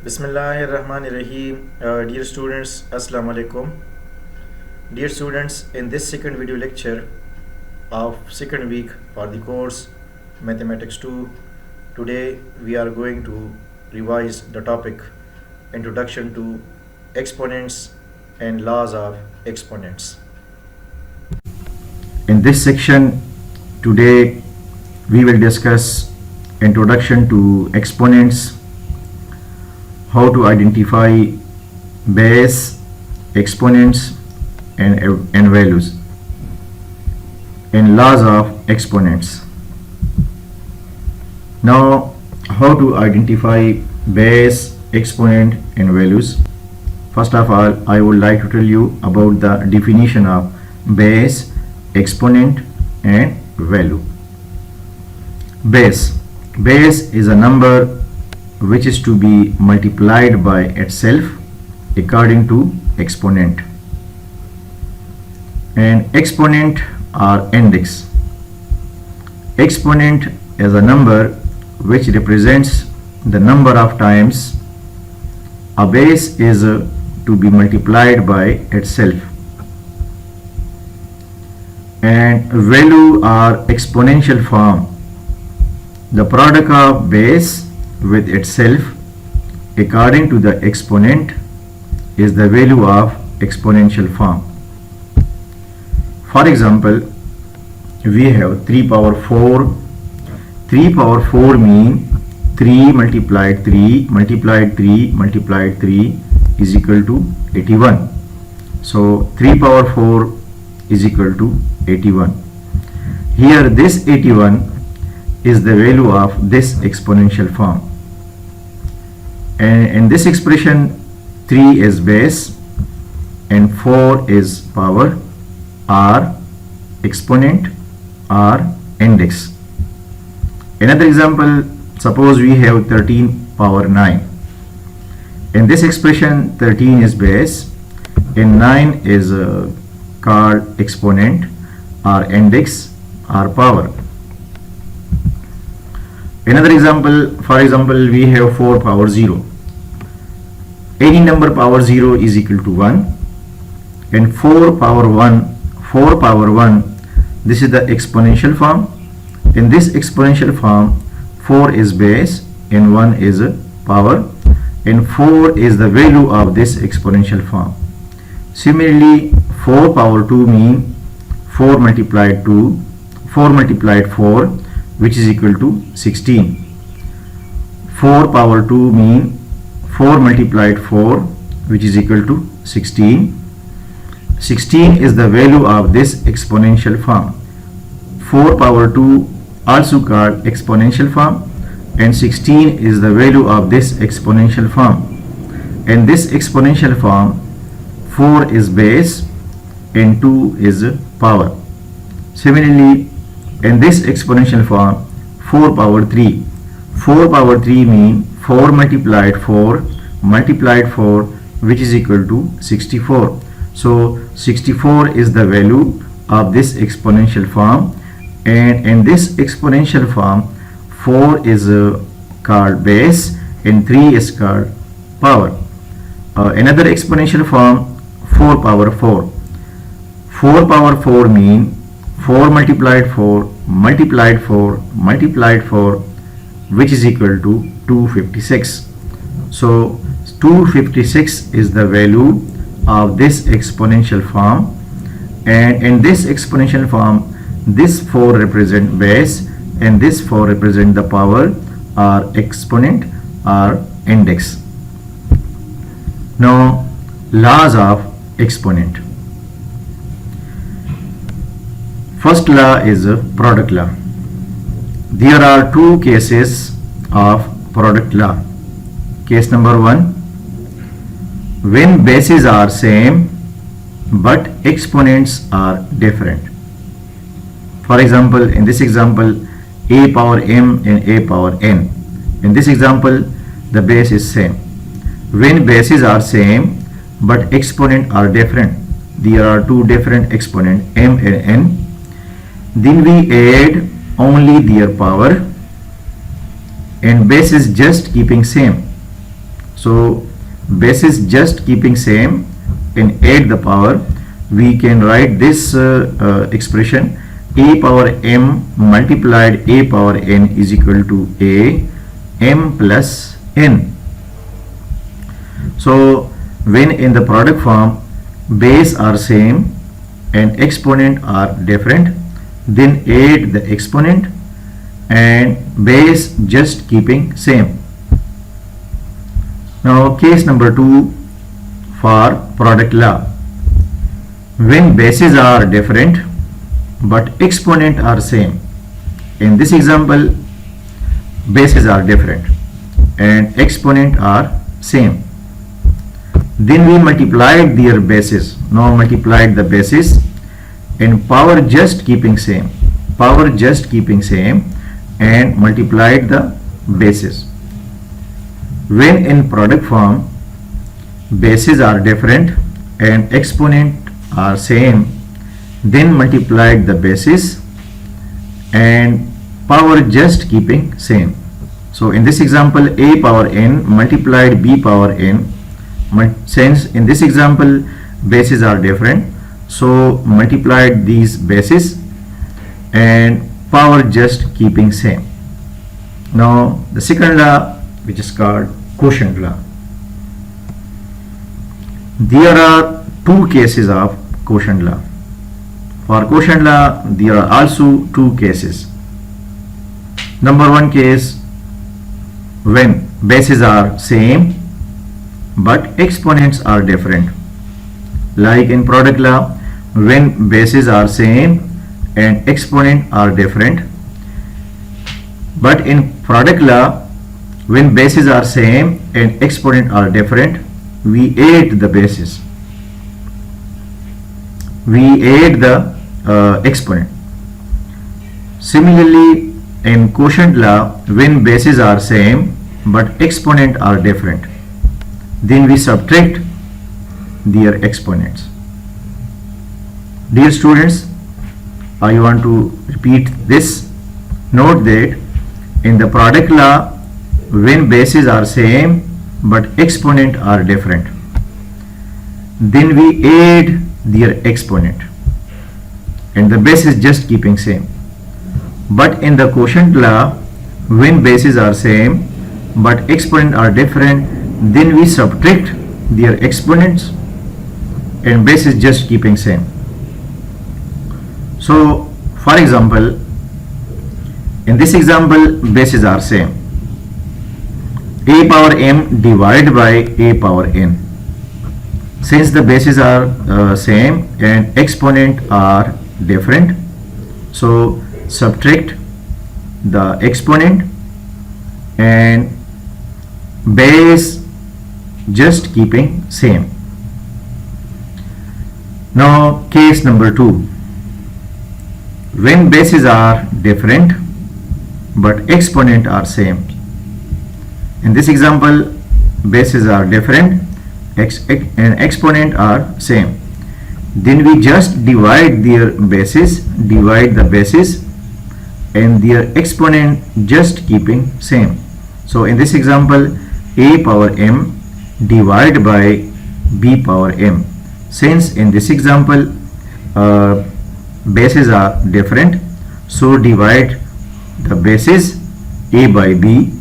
Bismillahirrahmanirrahim. Dear students, Assalamu alaikum. Dear students, in this second video lecture of second week for the course Mathematics 2, today we are going to revise the topic Introduction to Exponents and Laws of Exponents. In this section, today we will discuss Introduction to Exponents, how to identify base, exponents and values, and laws of exponents. Now, how to identify base, exponent and values? First of all, I would like to tell you about the definition of base, exponent and value. Base is a number which is to be multiplied by itself according to exponent, and exponent or index. Exponent is a number which represents the number of times a base is to be multiplied by itself, and value or exponential form, the product of base with itself according to the exponent is the value of exponential form. For example, we have 3 power 4. 3 power 4 mean 3 multiplied 3 multiplied 3 multiplied 3 is equal to 81. So 3 power 4 is equal to 81. Here this 81 is the value of this exponential form. And in this expression, 3 is base and 4 is power or exponent or index. Another example, suppose we have 13 power 9. In this expression, 13 is base and 9 is called exponent or index or power. Another example, for example, we have 4 power 0. Any number power 0 is equal to 1, and 4 power 1, this is the exponential form. In this exponential form, 4 is base and 1 is power, and 4 is the value of this exponential form. Similarly, 4 power 2 mean 4 multiplied 4, which is equal to 16. 4 power 2 mean 4 multiplied 4, which is equal to 16. 16 is the value of this exponential form. 4 power 2 also called exponential form, and 16 is the value of this exponential form. And this exponential form, 4 is base and 2 is power. Similarly, in this exponential form, 4 power 3. 4 power 3 mean 4 multiplied 4, which is equal to 64. So 64 is the value of this exponential form, and in this exponential form, 4 is called base and 3 is called power. Another exponential form, 4 power 4. 4 power 4 mean 4 multiplied 4, which is equal to 256. So 256 is the value of this exponential form, and in this exponential form, this 4 represent base and this 4 represent the power or exponent or index. Now, laws of exponent. First law is a product law. There are two cases of product law. Case number 1, when bases are same but exponents are different. For example, in this example, a power m and a power n. In this example, the base is same. When bases are same but exponent are different, there are two different exponent m and n, then we add only their power and base is just keeping same. So bases just keeping same and add the power, we can write this expression a power m multiplied a power n is equal to a m plus n. So when in the product form base are same and exponent are different, then add the exponent and base just keeping same. Now case number 2 for product law. When bases are different but exponent are same. In this example, bases are different and exponent are same. Then we multiplied their bases. Now multiplied the bases and power just keeping same. Power just keeping same and multiplied the bases. When in product form bases are different and exponent are same, then multiplied the bases and power just keeping same. So in this example, a power n multiplied b power n. Since in this example bases are different, so multiplied these bases and power just keeping same. Now the second law, which is called quotient law. There are two cases of quotient law. For quotient law, there are also two cases. Number one case, when bases are same but exponents are different. Like in product law, when bases are same and exponent are different. But in product law, when bases are same and exponent are different, we add the bases. We add the exponent. Similarly, in quotient law, when bases are same but exponent are different, then we subtract their exponents. Dear students, I want to repeat this. Note that in the product law, when bases are same but exponent are different, then we add their exponent and the base is just keeping same. But in the quotient law, when bases are same but exponent are different, then we subtract their exponents and base is just keeping same. So for example, in this example bases are same. A power m divided by a power n. Since the bases are same and exponent are different, so subtract the exponent and base just keeping same. Now case number 2, when bases are different but exponent are same. In this example, bases are different and exponent are same. Then we just divide their bases, divide the bases and their exponent just keeping same. So in this example, a power m divided by b power m. Since in this example bases are different, so divide the bases a by b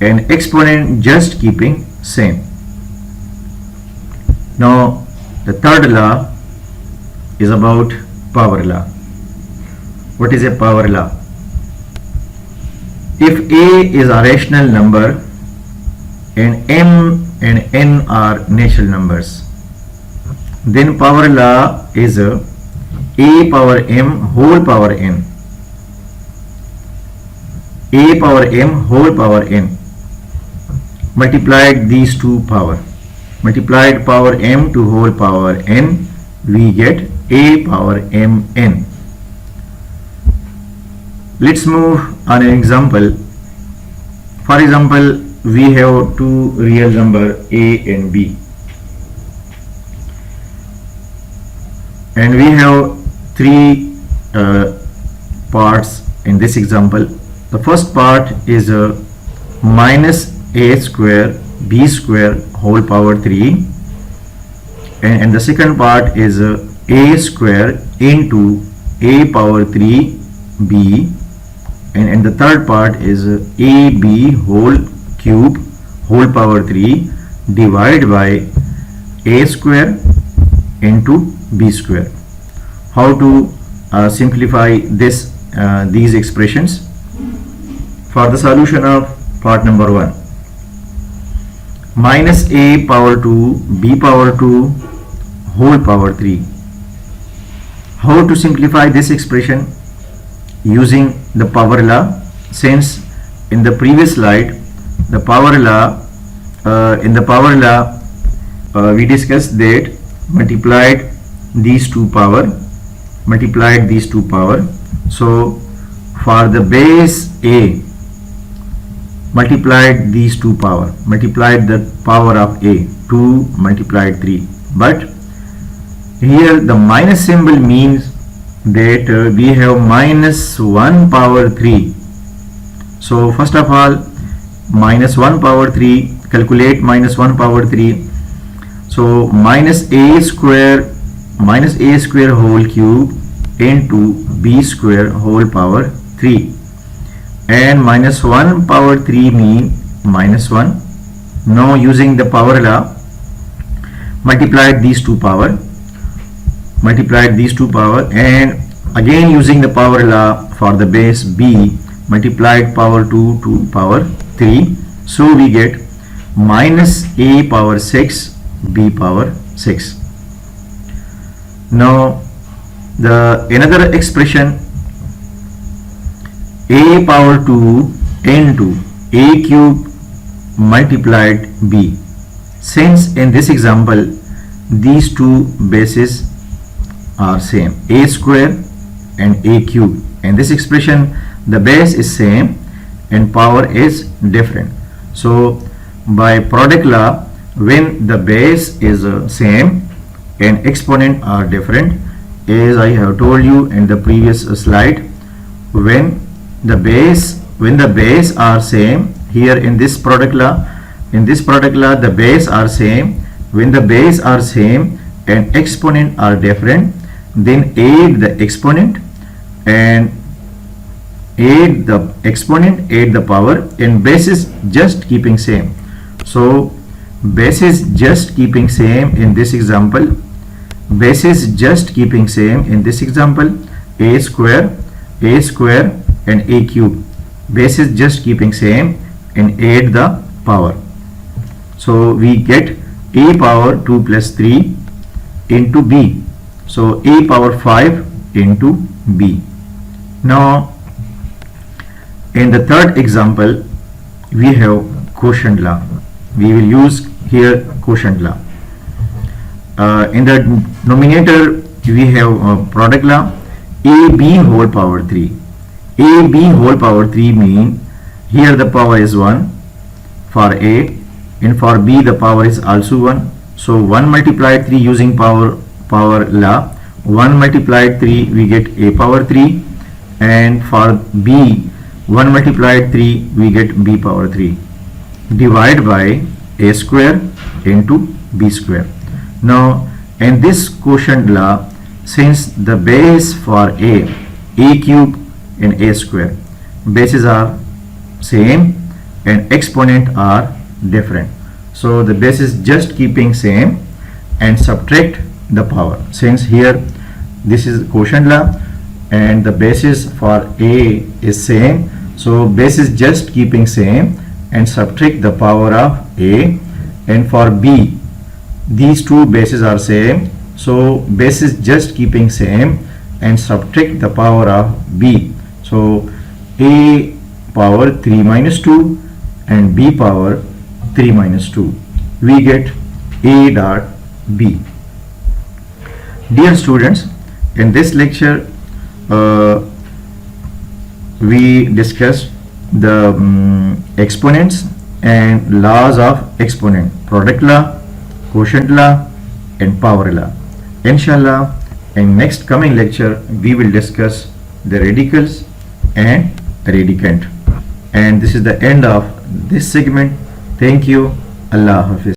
and exponent just keeping same. Now the third law is about power law. What is a power law? If a is a rational number and m and n are natural numbers, then power law is a power m whole power n. A power m whole power n. Multiplied these two power. Multiplied power m to whole power n, we get a power m n. Let's move on an example. For example, we have two real number a and b, and we have three parts in this example. The first part is minus a square b square whole power 3, and the second part is a square into a power 3 b, and the third part is ab whole cube whole power 3 divided by a square into b square. How to simplify these expressions? For the solution of part number 1, minus a power 2 b power 2 whole power 3. How to simplify this expression? Using the power law, since in the previous slide the power law we discussed that multiplied these two power, so for the base a multiplied these two power, multiplied the power of a, 2 multiplied 3, but here the minus symbol means that we have minus 1 power 3. So first of all, minus 1 power 3, calculate minus 1 power 3. So minus a square whole cube into b square whole power 3, and minus 1 power 3 mean minus 1. Now using the power law, multiplied these two power, and again using the power law for the base b, multiplied power 2 to power 3, so we get minus a power 6 b power 6. Now the another expression, a power 2 into a cube multiplied b. Since in this example these two bases are same, a square and a cube, in this expression the base is same and power is different. So by product law, when the base is same and exponent are different, as I have told you in the previous slide, when the base are same, here in this product law the base are same. When the base are same and exponent are different, then add the exponent and add the power, and base is just keeping same. So base is just keeping same in this example. A square and a cube. Base is just keeping same and add the power. So we get a power 2 plus 3 into b. So a power 5 into b. Now in the third example we have quotient law. We will use here quotient law. In the numerator we have product law, ab whole power 3. ab whole power 3 mean here the power is 1 for a, and for b the power is also 1. So 1 multiplied 3 using power law, 1 multiplied 3 we get a power 3, and for b 1 multiplied 3 we get b power 3, divide by a square into b square. Now in this quotient law, since the base for a cube and a square, bases are same and exponent are different, so the base is just keeping same and subtract the power. Since here this is quotient law and the basis for a is same, so base is just keeping same and subtract the power of a, and for b these two bases are same, so base is just keeping same and subtract the power of b. So a power 3 minus 2 and b power 3 minus 2, we get a dot b. Dear students, in this lecture we discussed the exponents and laws of exponent, product law, quotient law and power law. Inshallah, in next coming lecture we will discuss the radicals and radicand. And this is the end of this segment. Thank you. Allah Hafiz.